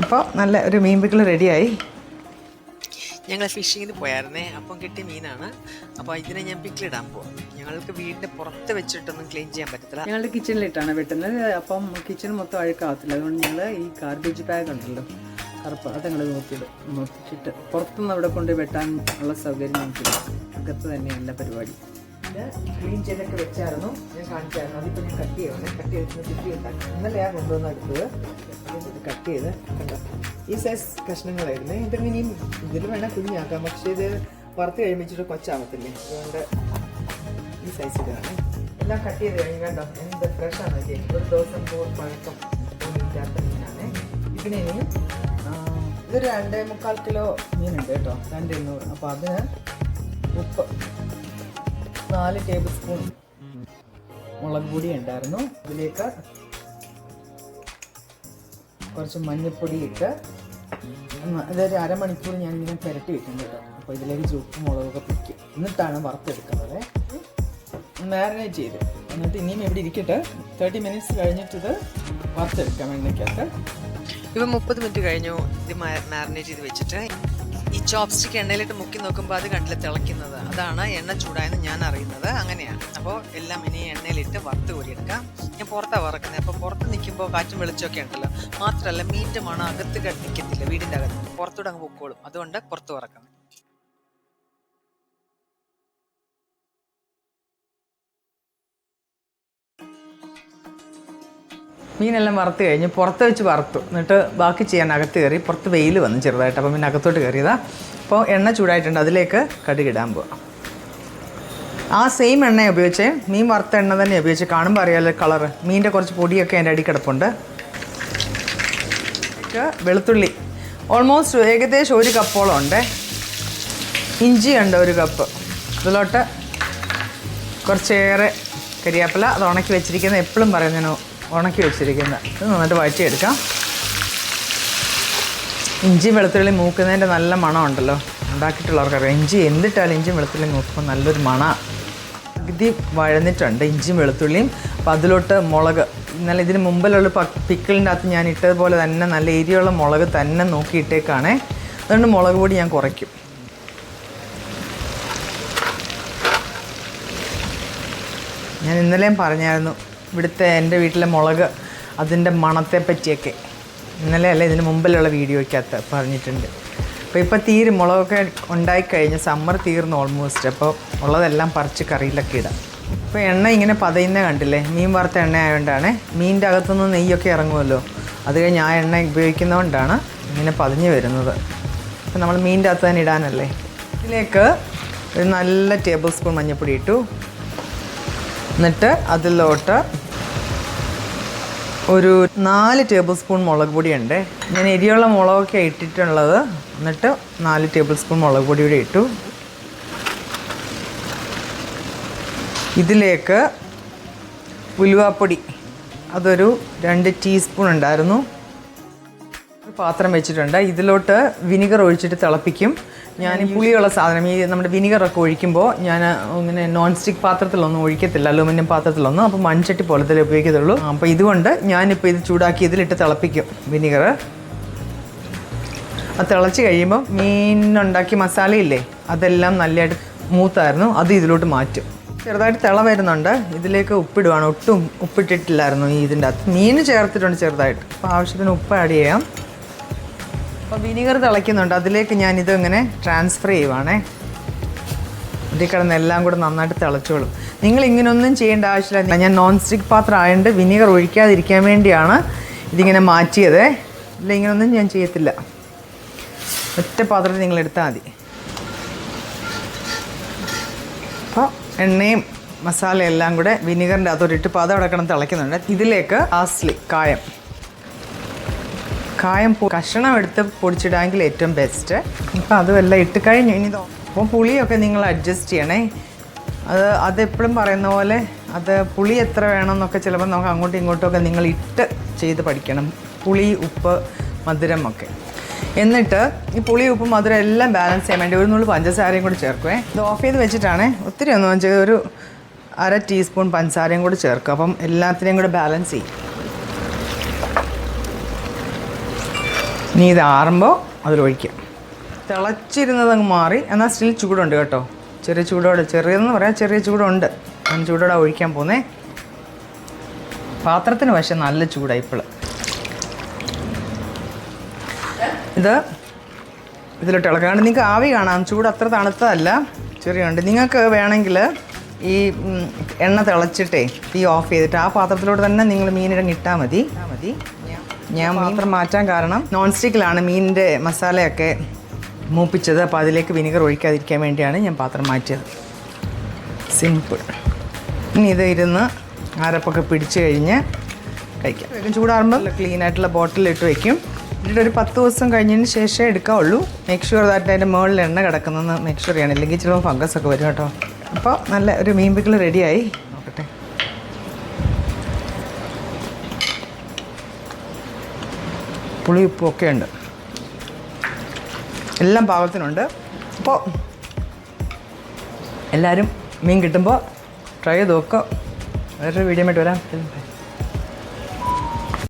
അപ്പോൾ നല്ല ഒരു മീൻ പിക്കിൾ റെഡിയായി. ഞങ്ങൾ ഫിഷിങ്ങിന് പോയായിരുന്നേ, അപ്പം കിട്ടിയ മീനാണ്. അപ്പോൾ ഇതിനെ ഞാൻ പിക്കിളിടാൻ പോവാം. ഞങ്ങൾക്ക് വീടിൻ്റെ പുറത്ത് വെച്ചിട്ടൊന്നും ക്ലീൻ ചെയ്യാൻ പറ്റത്തില്ല. ഞങ്ങളുടെ കിച്ചണിലിട്ടാണ് വെട്ടുന്നത്. അപ്പം കിച്ചൺ മൊത്തം അഴുക്കാകത്തില്ല. അതുകൊണ്ട് ഞങ്ങൾ ഈ ഗാർബേജ് ബാഗ് ഉണ്ടല്ലോ, കറുപ്പ്, അതങ്ങൾ നോക്കിയിട്ട് പുറത്തുനിന്ന് അവിടെ കൊണ്ട് വെട്ടാൻ ഉള്ള സൗകര്യം നോക്കിയില്ല. അകത്ത് തന്നെയല്ല പരിപാടി. ഇത് ക്ലീൻ ചെയ്തൊക്കെ വെച്ചായിരുന്നു, ഞാൻ കാണിച്ചായിരുന്നു. അതിപ്പോൾ ഞാൻ കട്ട് ചെയ്തിട്ട് ചുറ്റി ഉണ്ടാക്കി. ഇന്നലെ ഞാൻ കൊണ്ടുവന്ന് എടുത്തത്. ഇത് കട്ട് ചെയ്ത് കണ്ടോ, ഈ സൈസ് കഷ്ണങ്ങളായിരുന്നേ. ഇതിന് ഇനിയും ഇതിൽ വേണേൽ കുഞ്ഞാക്കാം, പക്ഷേ ഇത് വറുത്ത് കഴിപ്പിച്ചിട്ട് കൊച്ചാവത്തില്ലേ, അതുകൊണ്ട് ഈ സൈസ് ഇതാണ്. എല്ലാം കട്ട് ചെയ്ത് കഴിഞ്ഞ് കണ്ടോ എന്ത് ഫ്രഷാണ്. ഒരു ദിവസം പഴക്കം ഇല്ലാത്ത മീനാണ്. ഇതിന് ഇനിയും ഇതൊരു 2.25 കിലോ മീനുണ്ട് കേട്ടോ, 200. അപ്പോൾ അതിന് ഉപ്പ് 4 ടേബിൾ സ്പൂൺ മുളക് പൊടി ഉണ്ടായിരുന്നു. ഇതിലേക്ക് കുറച്ച് മഞ്ഞൾപ്പൊടി ഇട്ട് ഇതൊരു അരമണിക്കൂർ ഞാനിങ്ങനെ പുരട്ടി വെക്കും കേട്ടോ. അപ്പോൾ ഇതിലേക്ക് ചുവപ്പ് മുളകൊക്കെ പിടിക്കും. എന്നിട്ടാണ് വറുത്തെടുക്കുന്നത്. മാരിനേറ്റ് ചെയ്ത് എന്നിട്ട് ഇനിയും ഇവിടെ ഇരിക്കട്ടെ. 30 മിനിറ്റ്സ് കഴിഞ്ഞിട്ട് ഇത് വറുത്തെടുക്കാം എണ്ണയ്ക്കകത്ത്. ഇപ്പം 30 മിനിറ്റ് കഴിഞ്ഞു ഇത് മാരിനേറ്റ് ചെയ്ത് വെച്ചിട്ട്. ഈ ചോപ്സ്റ്റിക്ക് എണ്ണയിലിട്ട് മുക്കി നോക്കുമ്പോൾ അത് കണ്ടില്ല തിളയ്ക്കുന്നത്. അതാണ് എണ്ണ ചൂടായെന്ന് ഞാൻ അറിയുന്നത്. അങ്ങനെയാണ്. അപ്പോൾ എല്ലാം ഇനി എണ്ണയിലിട്ട് വറുത്ത് കോരിയെടുക്കാം. ഞാൻ പുറത്താണ് വറക്കുന്നത്. അപ്പോൾ പുറത്ത് നിൽക്കുമ്പോൾ കാറ്റും വെളിച്ചമൊക്കെ ഉണ്ടല്ലോ. മാത്രമല്ല മീൻ്റെ മണം അകത്ത് നിൽക്കത്തില്ല, വീടിൻ്റെ അകത്ത് പുറത്തൂടെ അങ്ങ് പൊക്കോളും. അതുകൊണ്ട് പുറത്ത് വറക്കണം. മീനെല്ലാം വറുത്ത് കഴിഞ്ഞ് പുറത്ത് വെച്ച് വറുത്തു. എന്നിട്ട് ബാക്കി ചെയ്യാൻ അകത്ത് കയറി. പുറത്ത് വെയിൽ വന്നു ചെറുതായിട്ട്, അപ്പം പിന്നെ അകത്തോട്ട് കയറിയതാണ്. അപ്പോൾ എണ്ണ ചൂടായിട്ടുണ്ട്, അതിലേക്ക് കടുകിടാൻ പോവാം. ആ സെയിം എണ്ണ ഉപയോഗിച്ച്, മീൻ വറുത്ത എണ്ണ തന്നെ ഉപയോഗിച്ച്. കാണുമ്പോൾ അറിയാമല്ലോ കളറ്. മീനിൻ്റെ കുറച്ച് പൊടിയൊക്കെ അതിൻ്റെ അടി കിടപ്പുണ്ട്. വെളുത്തുള്ളി ഓൾമോസ്റ്റ് ഏകദേശം 1 കപ്പോളം ഉണ്ട്. ഇഞ്ചി ഉണ്ട് 1 കപ്പ്. ഇതിലോട്ട് കുറച്ചേറെ കരിയാപ്പില, അത് ഉണക്കി വെച്ചിരിക്കുന്നത്. എപ്പോഴും പറയുന്നതിനോ ഉണക്കി വെച്ചിരിക്കുന്നത്. ഇത് നന്നായിട്ട് വഴറ്റിയെടുക്കാം. ഇഞ്ചി വെളുത്തുള്ളി മൂക്കുന്നതിൻ്റെ നല്ല മണമുണ്ടല്ലോ, ഉണ്ടാക്കിയിട്ടുള്ളവർക്കറിയാം. ഇഞ്ചി എന്തിട്ടാലും ഇഞ്ചിയും വെളുത്തുള്ളി മൂക്കുമ്പോൾ നല്ലൊരു മണമാണ്. പകുതി വഴന്നിട്ടുണ്ട് ഇഞ്ചിയും വെളുത്തുള്ളിയും. അപ്പോൾ അതിലോട്ട് മുളക്, ഇന്നലെ ഇതിന് മുമ്പിലുള്ള പിക്കിളിൻ്റെ അകത്ത് ഞാൻ ഇട്ടതുപോലെ തന്നെ നല്ല എരിയുള്ള മുളക് തന്നെ നോക്കിയിട്ടേക്കാണേ. അതുകൊണ്ട് മുളക് പൊടി ഞാൻ കുറയ്ക്കും. ഞാൻ ഇന്നലെയും പറഞ്ഞായിരുന്നു ഇവിടുത്തെ എൻ്റെ വീട്ടിലെ മുളക് അതിൻ്റെ മണത്തെ പറ്റിയൊക്കെ. ഇന്നലെ അല്ല ഇതിന് മുമ്പിലുള്ള വീഡിയോയ്ക്കകത്ത് പറഞ്ഞിട്ടുണ്ട്. അപ്പോൾ ഇപ്പോൾ തീരും, മുളകൊക്കെ ഉണ്ടായിക്കഴിഞ്ഞ് സമ്മർ തീർന്നു ഓൾമോസ്റ്റ്. അപ്പോൾ ഉള്ളതെല്ലാം പറിച്ച് കറിയിലൊക്കെ ഇടാം. ഇപ്പോൾ എണ്ണ ഇങ്ങനെ പതയുന്ന കണ്ടില്ലേ, മീൻ വറുത്ത എണ്ണ ആയതുകൊണ്ടാണ്. മീനിൻ്റെ അകത്തുനിന്ന് നെയ്യൊക്കെ ഇറങ്ങുമല്ലോ, അത് കഴിഞ്ഞ് ആ എണ്ണ ഉപയോഗിക്കുന്നതുകൊണ്ടാണ് ഇങ്ങനെ പതിഞ്ഞ് വരുന്നത്. അപ്പോൾ നമ്മൾ മീനിൻ്റെ അകത്ത് തന്നെ ഇടാനല്ലേ. ഇതിലേക്ക് ഒരു നല്ല ടേബിൾ സ്പൂൺ മഞ്ഞൾപ്പൊടി ഇട്ടു. എന്നിട്ട് അതിലോട്ട് ഒരു 4 ടേബിൾ സ്പൂൺ മുളക് പൊടിയുണ്ട്. ഞാൻ എരിയുള്ള മുളകൊക്കെ ഇട്ടിട്ടുള്ളത്. എന്നിട്ട് 4 ടേബിൾ സ്പൂൺ മുളക് പൊടി കൂടി ഇട്ടു. ഇതിലേക്ക് ഉലുവാപ്പൊടി അതൊരു 2 ടീസ്പൂൺ ഉണ്ടായിരുന്നു. ഒരു പാത്രം വെച്ചിട്ടുണ്ട്. ഇതിലോട്ട് വിനിഗർ ഒഴിച്ചിട്ട് തിളപ്പിക്കും. ഞാൻ ഈ പുളിയുള്ള സാധനം, ഈ നമ്മുടെ വിനിഗറൊക്കെ ഒഴിക്കുമ്പോൾ ഞാൻ ഇങ്ങനെ നോൺ സ്റ്റിക്ക് പാത്രത്തിലൊന്നും ഒഴിക്കത്തില്ല, അലൂമിനിയം പാത്രത്തിലൊന്നും. അപ്പോൾ മൺചട്ടി പോലത്തെ ഉപയോഗിക്കത്തുള്ളൂ. അപ്പോൾ ഇതുകൊണ്ട് ഞാനിപ്പോൾ ഇത് ചൂടാക്കി ഇതിലിട്ട് തിളപ്പിക്കും വിനിഗർ. അത് തിളച്ച് കഴിയുമ്പോൾ മീനുണ്ടാക്കിയ മസാലയില്ലേ അതെല്ലാം നല്ലതായിട്ട് മൂത്തായിരുന്നു, അത് ഇതിലോട്ട് മാറ്റും. ചെറുതായിട്ട് തിള വരുന്നുണ്ട്. ഇതിലേക്ക് ഉപ്പിടുവാണ്. ഒട്ടും ഉപ്പിട്ടിട്ടില്ലായിരുന്നു ഇതിൻ്റെ അകത്ത്. മീൻ ചേർത്തിട്ടുണ്ട് ചെറുതായിട്ട്. അപ്പോൾ ആവശ്യത്തിന് ഉപ്പ് ആഡ് ചെയ്യാം. അപ്പോൾ വിനിഗർ തിളയ്ക്കുന്നുണ്ട്, അതിലേക്ക് ഞാനിത് ഇങ്ങനെ ട്രാൻസ്ഫർ ചെയ്യുവാണേ. ഇതിൽ കിടന്ന് എല്ലാം കൂടെ നന്നായിട്ട് തിളച്ചോളും. നിങ്ങൾ ഇങ്ങനെയൊന്നും ചെയ്യേണ്ട ആവശ്യമില്ല. ഞാൻ നോൺ സ്റ്റിക്ക് പാത്രം ആയതുകൊണ്ട് വിനിഗർ ഒഴിക്കാതിരിക്കാൻ വേണ്ടിയാണ് ഇതിങ്ങനെ മാറ്റിയത്. ഇല്ല, ഇങ്ങനെയൊന്നും ഞാൻ ചെയ്യത്തില്ല. ഒറ്റ പാത്രത്തിൽ നിങ്ങൾ എടുത്താൽ മതി. അപ്പോൾ എണ്ണയും മസാലയെല്ലാം കൂടെ വിനിഗറിൻ്റെ അകത്തോട്ടിട്ട് ഇപ്പോൾ അതവിടെ കിടന്ന് തിളയ്ക്കുന്നുണ്ട്. ഇതിലേക്ക് ആസ്ലി കായം കഷണം എടുത്ത് പൊടിച്ചിടാമെങ്കിൽ ഏറ്റവും ബെസ്റ്റ്. അപ്പോൾ അതുമെല്ലാം ഇട്ട് കഴിഞ്ഞു. ഇനി അപ്പോൾ പുളിയൊക്കെ നിങ്ങൾ അഡ്ജസ്റ്റ് ചെയ്യണേ. അതെപ്പോഴും പറയുന്ന പോലെ അത് പുളി എത്ര വേണമെന്നൊക്കെ ചിലപ്പോൾ നമുക്ക് അങ്ങോട്ടും ഇങ്ങോട്ടുമൊക്കെ നിങ്ങൾ ഇട്ട് ചെയ്ത് പഠിക്കണം. പുളി, ഉപ്പ്, മധുരം ഒക്കെ. എന്നിട്ട് ഈ പുളി, ഉപ്പ്, മധുരം എല്ലാം ബാലൻസ് ചെയ്യാൻ വേണ്ടി 1 നുള്ളു പഞ്ചസാരയും കൂടി ചേർക്കുവേ. ഇത് ഓഫ് ചെയ്ത് വെച്ചിട്ടാണ്, ഒത്തിരി ഒന്നും വെച്ചാൽ ഒരു 1/2 ടീസ്പൂൺ പഞ്ചസാരയും കൂടി ചേർക്കും. അപ്പം എല്ലാത്തിനെയും കൂടെ ബാലൻസ് ചെയ്യും. ഇനി ഇത് ആറുമ്പോൾ അതിലൊഴിക്കാം. തിളച്ചിരുന്നത് അങ്ങ് മാറി, എന്നാൽ സ്റ്റിൽ ചൂടുണ്ട് കേട്ടോ. ചെറിയ ചൂടോടെ, ചെറിയതെന്ന് പറയാം, ചെറിയ ചൂടുണ്ട്. ഞാൻ ചൂടോടെ ഒഴിക്കാൻ പോകുന്നേ. പാത്രത്തിന് പക്ഷേ നല്ല ചൂടായി ഇപ്പോൾ. ഇതിലോട്ട് ഇളക്കാണ്ട് നിങ്ങൾക്ക് ആവി കാണാം. ചൂട് അത്ര തണുത്തതല്ല, ചെറിയുണ്ട്. നിങ്ങൾക്ക് വേണമെങ്കിൽ ഈ എണ്ണ തിളച്ചിട്ടേ തീ ഓഫ് ചെയ്തിട്ട് ആ പാത്രത്തിലോട്ട് തന്നെ നിങ്ങൾ മീനിടങ്ങ് ഇട്ടാൽ മതി. ഞാൻ പാത്രം മാറ്റാൻ കാരണം നോൺ സ്റ്റിക്കിലാണ് മീനിൻ്റെ മസാലയൊക്കെ മൂപ്പിച്ചത്. അപ്പോൾ അതിലേക്ക് വിനിഗർ ഒഴിക്കാതിരിക്കാൻ വേണ്ടിയാണ് ഞാൻ പാത്രം മാറ്റിയത്. സിമ്പിൾ. ഇനി ഇത് ഇരുന്ന് അരപ്പൊക്കെ പിടിച്ച് കഴിഞ്ഞ് കഴിക്കാം. ചൂടാറുമ്പോൾ ക്ലീനായിട്ടുള്ള ബോട്ടിലിട്ട് വയ്ക്കും. എന്നിട്ട് ഒരു 10 ദിവസം കഴിഞ്ഞതിന് ശേഷമേ എടുക്കാവുള്ളൂ. മേക്ക് ഷുവർ ദാറ്റ് അതിൻ്റെ മുകളിൽ എണ്ണ കിടക്കുന്നതെന്ന് മേക്ക് ഷുവർ ചെയ്യണം, ഇല്ലെങ്കിൽ ചിലപ്പോൾ ഫംഗസ് ഒക്കെ വരും കേട്ടോ. അപ്പോൾ നല്ല ഒരു മീൻ പിക്കിൾ റെഡിയായി. നോക്കട്ടെ. പുളി ഉപ്പും ഒക്കെ ഉണ്ട്, എല്ലാം പാകത്തിനുണ്ട്. അപ്പോൾ എല്ലാവരും മീൻ കിട്ടുമ്പോൾ ട്രൈ ചെയ്ത് നോക്കുക. വേറൊരു വീഡിയോ ആയിട്ട് വരാം.